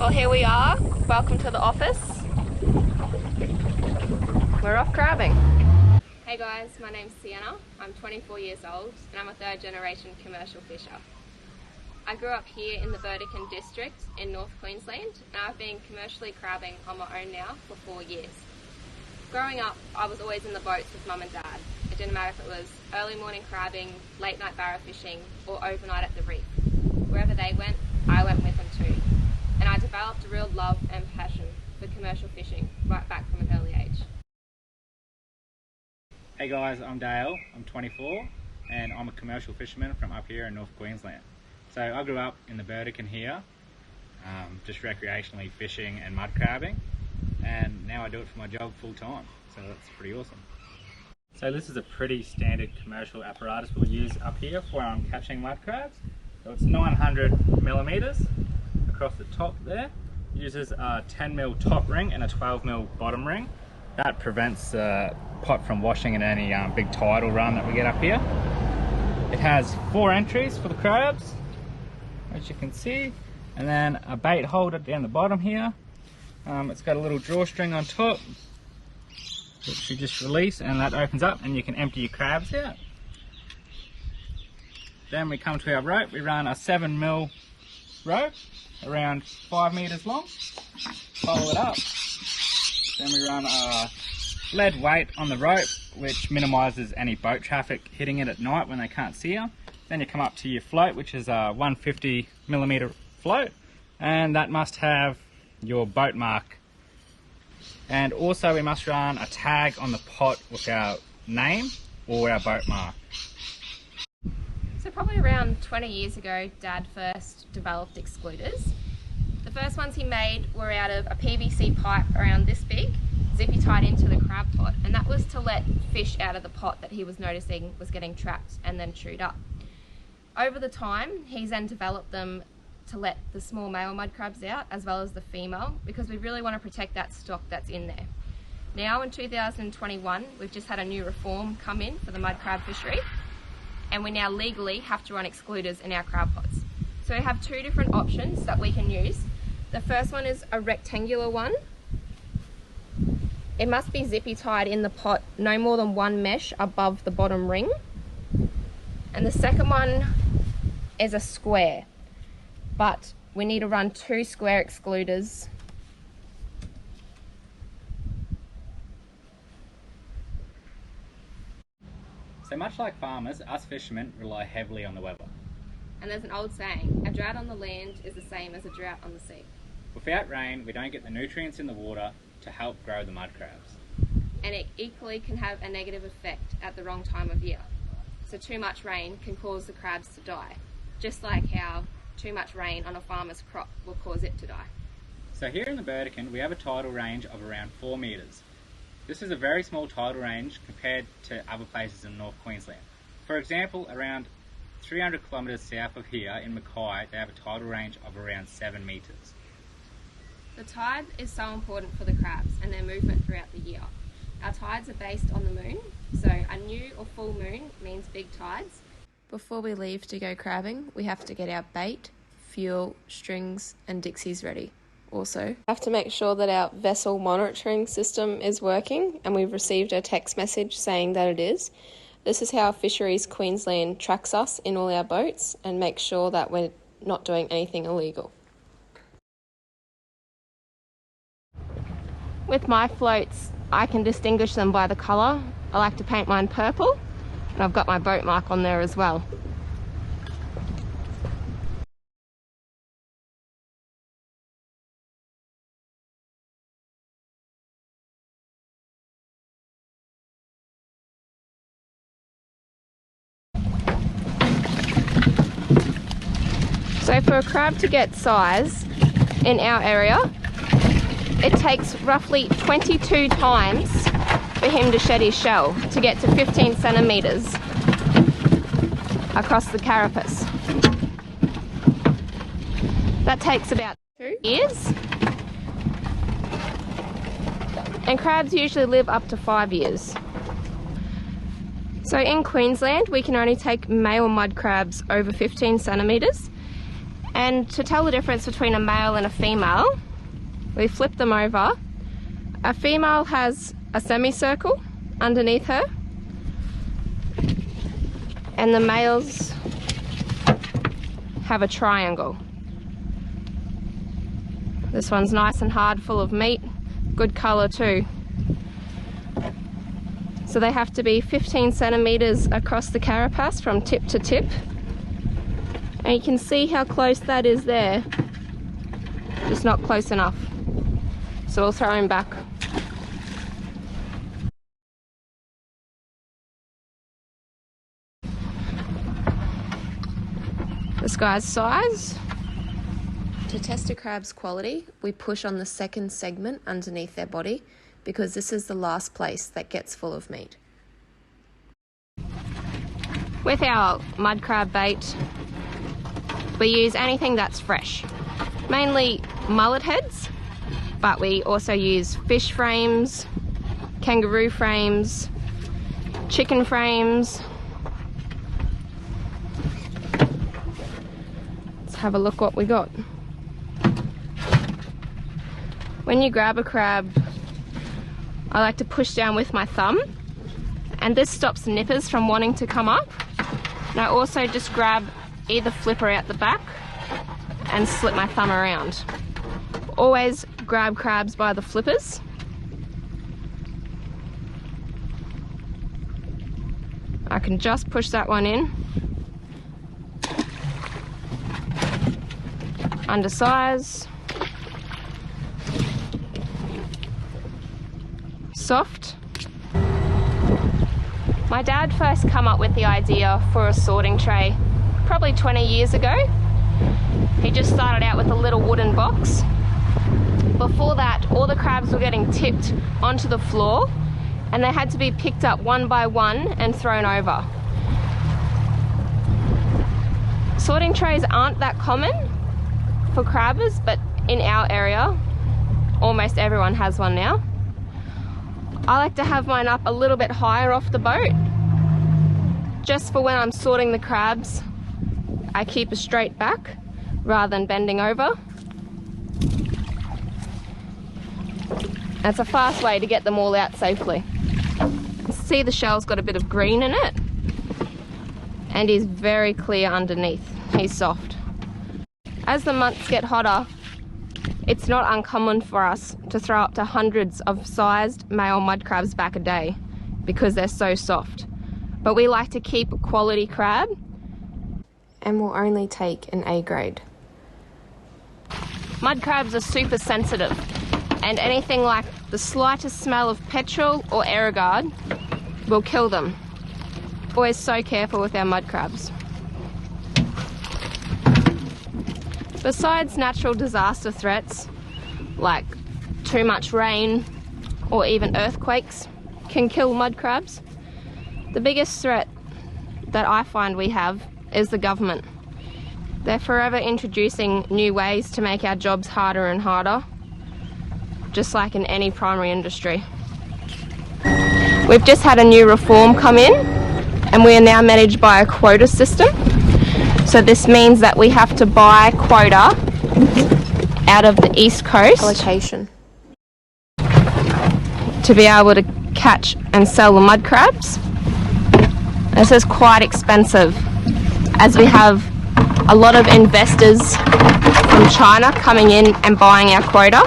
Well, here we are. Welcome to the office. We're off crabbing. Hey guys, my name's Sienna. I'm 24 years old and I'm a third generation commercial fisher. I grew up here in the Burdekin district in North Queensland and I've been commercially crabbing on my own now for 4 years. Growing up, I was always in the boats with mum and dad. It didn't matter if it was early morning crabbing, late night barra fishing or overnight at the reef. Wherever they went, I went with them too. And I developed a real love and passion for commercial fishing right back from an early age. Hey guys, I'm Dale, I'm 24 and I'm a commercial fisherman from up here in North Queensland. So I grew up in the Burdekin here, just recreationally fishing and mud crabbing, and now I do it for my job full time, so that's pretty awesome. So this is a pretty standard commercial apparatus we'll use up here for catching mud crabs. So it's 900 millimeters across the top there. It uses a 10mm top ring and a 12mm bottom ring. That prevents the pot from washing in any big tidal run that we get up here. It has 4 entries for the crabs, as you can see, and then a bait holder down the bottom here. It's got a little drawstring on top, which you just release and that opens up and you can empty your crabs out. Then we come to our rope. We run a 7mm rope, around 5 meters long. Follow it up. Then we run a lead weight on the rope, which minimises any boat traffic hitting it at night when they can't see you. Then you come up to your float, which is a 150mm float, and that must have your boat mark. And also we must run a tag on the pot with our name or our boat mark. So probably around 20 years ago, Dad first developed excluders. The first ones he made were out of a PVC pipe around this big, zippy tied into the crab pot, and that was to let fish out of the pot that he was noticing was getting trapped and then chewed up. Over the time, he's then developed them to let the small male mud crabs out as well as the female, because we really want to protect that stock that's in there. Now in 2021, we've just had a new reform come in for the mud crab fishery, and we now legally have to run excluders in our crab pots. So we have 2 different options that we can use. The first one is a rectangular one. It must be zippy tied in the pot no more than 1 mesh above the bottom ring. And the second one is a square, but we need to run 2 square excluders. So much like farmers, us fishermen rely heavily on the weather. And there's an old saying, a drought on the land is the same as a drought on the sea. Without rain, we don't get the nutrients in the water to help grow the mud crabs. And it equally can have a negative effect at the wrong time of year. So too much rain can cause the crabs to die, just like how too much rain on a farmer's crop will cause it to die. So here in the Burdekin, we have a tidal range of around 4 metres. This is a very small tidal range compared to other places in North Queensland. For example, around 300 kilometres south of here in Mackay, they have a tidal range of around 7 metres. The tide is so important for the crabs and their movement throughout the year. Our tides are based on the moon, so a new or full moon means big tides. Before we leave to go crabbing, we have to get our bait, fuel, strings and dixies ready. Also, have to make sure that our vessel monitoring system is working, and we've received a text message saying that it is. This is how Fisheries Queensland tracks us in all our boats and makes sure that we're not doing anything illegal. With my floats, I can distinguish them by the colour. I like to paint mine purple, and I've got my boat mark on there as well. So for a crab to get size in our area, it takes roughly 22 times for him to shed his shell to get to 15 centimetres across the carapace. That takes about 2 years. And crabs usually live up to 5 years. So in Queensland, we can only take male mud crabs over 15 centimetres, And to tell the difference between a male and a female, we flip them over. A female has a semicircle underneath her, and the males have a triangle. This one's nice and hard, full of meat, good colour too. So they have to be 15 centimetres across the carapace from tip to tip. And you can see how close that is there. Just not close enough. So we'll throw him back. This guy's size. To test a crab's quality, we push on the second segment underneath their body because this is the last place that gets full of meat. With our mud crab bait, we use anything that's fresh, mainly mullet heads, but we also use fish frames, kangaroo frames, chicken frames. Let's have a look what we got. When you grab a crab, I like to push down with my thumb, and this stops nippers from wanting to come up. And I also just grab either flipper out the back and slip my thumb around. Always grab crabs by the flippers. I can just push that one in. Undersize. Soft. My dad first come up with the idea for a sorting tray probably 20 years ago. He just started out with a little wooden box. Before that, all the crabs were getting tipped onto the floor and they had to be picked up one by one and thrown over. Sorting trays aren't that common for crabbers, but in our area, almost everyone has one now. I like to have mine up a little bit higher off the boat, just for when I'm sorting the crabs. I keep a straight back rather than bending over. It's a fast way to get them all out safely. See, the shell's got a bit of green in it, and he's very clear underneath. He's soft. As the months get hotter, it's not uncommon for us to throw up to hundreds of sized male mud crabs back a day because they're so soft. But we like to keep a quality crab and will only take an A grade. Mud crabs are super sensitive, and anything like the slightest smell of petrol or Aerogard will kill them. Always so careful with our mud crabs. Besides natural disaster threats, like too much rain or even earthquakes can kill mud crabs, the biggest threat that I find we have is the government. They're forever introducing new ways to make our jobs harder and harder, just like in any primary industry. We've just had a new reform come in, and we are now managed by a quota system. So this means that we have to buy quota out of the East Coast allocation to be able to catch and sell the mud crabs. This is quite expensive, as we have a lot of investors from China coming in and buying our quota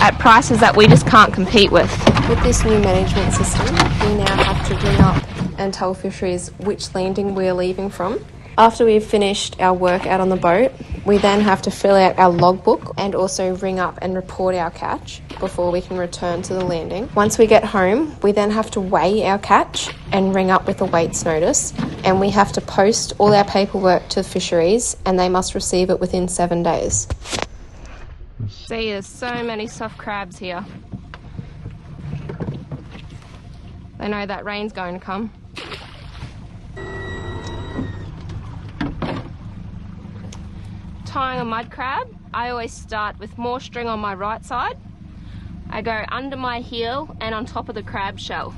at prices that we just can't compete with. With this new management system, we now have to ring up and tell Fisheries which landing we're leaving from. After we've finished our work out on the boat, we then have to fill out our logbook and also ring up and report our catch before we can return to the landing. Once we get home, we then have to weigh our catch and ring up with a weights notice, and we have to post all our paperwork to Fisheries, and they must receive it within 7 days. See, there's so many soft crabs here. They know that rain's going to come. Tying a mud crab, I always start with more string on my right side. I go under my heel and on top of the crab shell,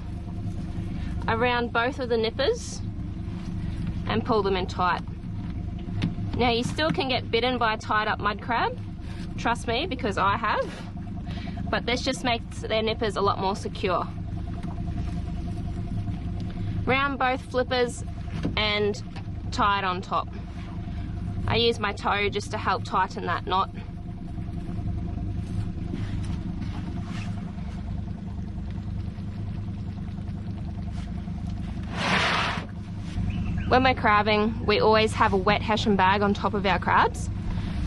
around both of the nippers, and pull them in tight. Now you still can get bitten by a tied up mud crab, trust me, because I have, but this just makes their nippers a lot more secure. Round both flippers and tie it on top. I use my toe just to help tighten that knot. When we're crabbing, we always have a wet hessian bag on top of our crabs.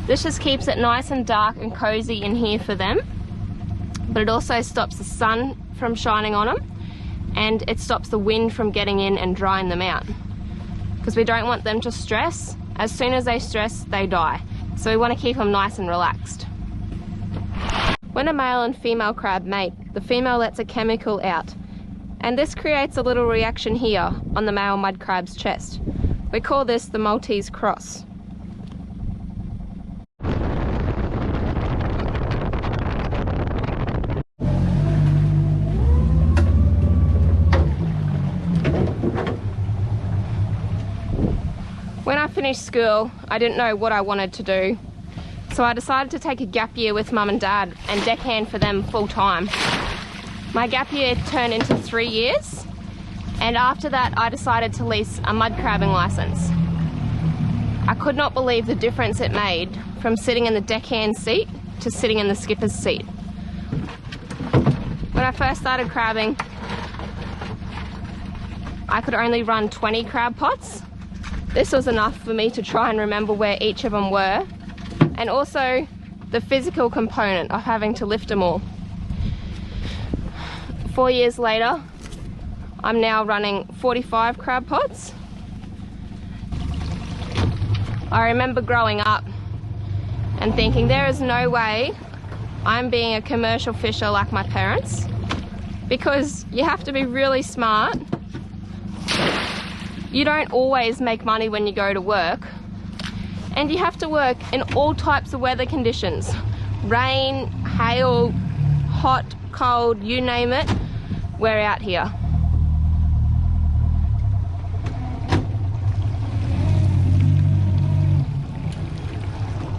This just keeps it nice and dark and cozy in here for them, but it also stops the sun from shining on them, and it stops the wind from getting in and drying them out, because we don't want them to stress. As soon as they stress, they die. So we want to keep them nice and relaxed. When a male and female crab mate, the female lets a chemical out, and this creates a little reaction here on the male mud crab's chest. We call this the Maltese cross. When I finished school, I didn't know what I wanted to do, so I decided to take a gap year with Mum and Dad and deckhand for them full time. My gap year turned into 3 years, and after that I decided to lease a mud crabbing license. I could not believe the difference it made from sitting in the deckhand seat to sitting in the skipper's seat. When I first started crabbing, I could only run 20 crab pots. This was enough for me to try and remember where each of them were, and also the physical component of having to lift them all. 4 years later, I'm now running 45 crab pots. I remember growing up and thinking there is no way I'm being a commercial fisher like my parents, because you have to be really smart. You don't always make money when you go to work, and you have to work in all types of weather conditions. Rain, hail, hot, cold, you name it, we're out here.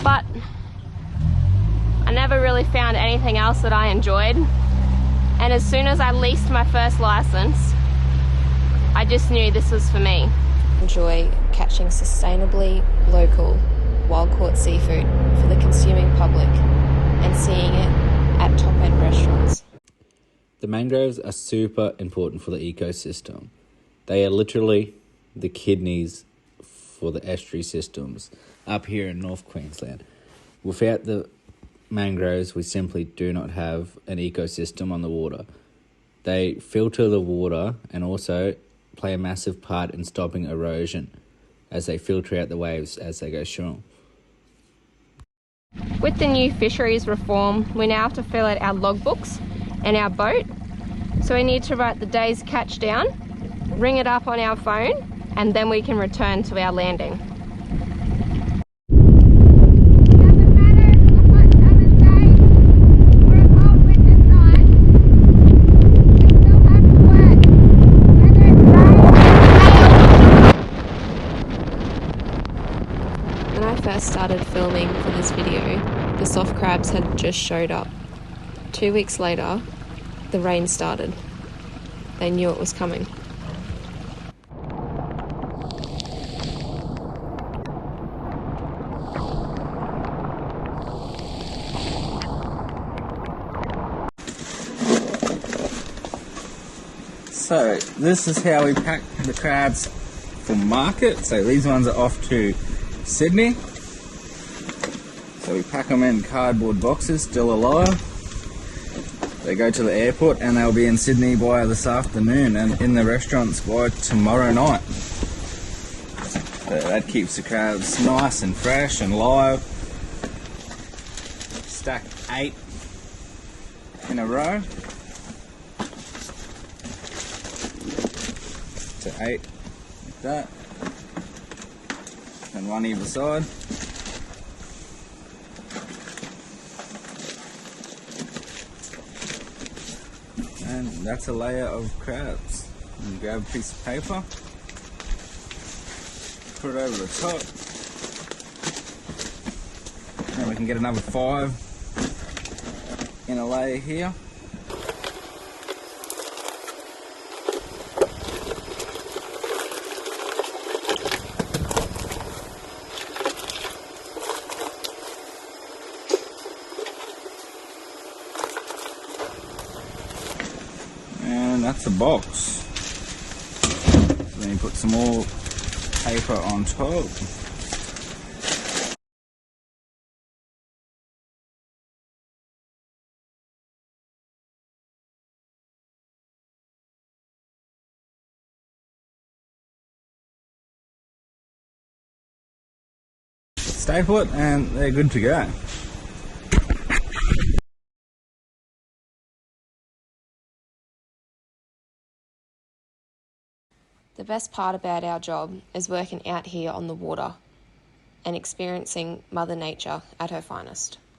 But I never really found anything else that I enjoyed, and as soon as I leased my first license, I just knew this was for me. Enjoy catching sustainably local wild-caught seafood for the consuming public and seeing it at top-end restaurants. The mangroves are super important for the ecosystem. They are literally the kidneys for the estuary systems up here in North Queensland. Without the mangroves, we simply do not have an ecosystem on the water. They filter the water and also play a massive part in stopping erosion as they filter out the waves as they go strong. With the new fisheries reform, we now have to fill out our logbooks and our boat. So we need to write the day's catch down, ring it up on our phone, and then we can return to our landing. When I first started filming for this video, the soft crabs had just showed up. 2 weeks later, the rain started. They knew it was coming. So this is how we pack the crabs for market. So these ones are off to Sydney. So we pack them in cardboard boxes, still alive. They go to the airport and they'll be in Sydney by this afternoon and in the restaurants by tomorrow night. So that keeps the crabs nice and fresh and live. Stack 8 in a row. To 8 like that. And one either side. And that's a layer of crabs. And grab a piece of paper, put it over the top, and get another 5 in a layer here. And that's the box. So then you put some more paper on top. Staple it and they're good to go. The best part about our job is working out here on the water and experiencing Mother Nature at her finest.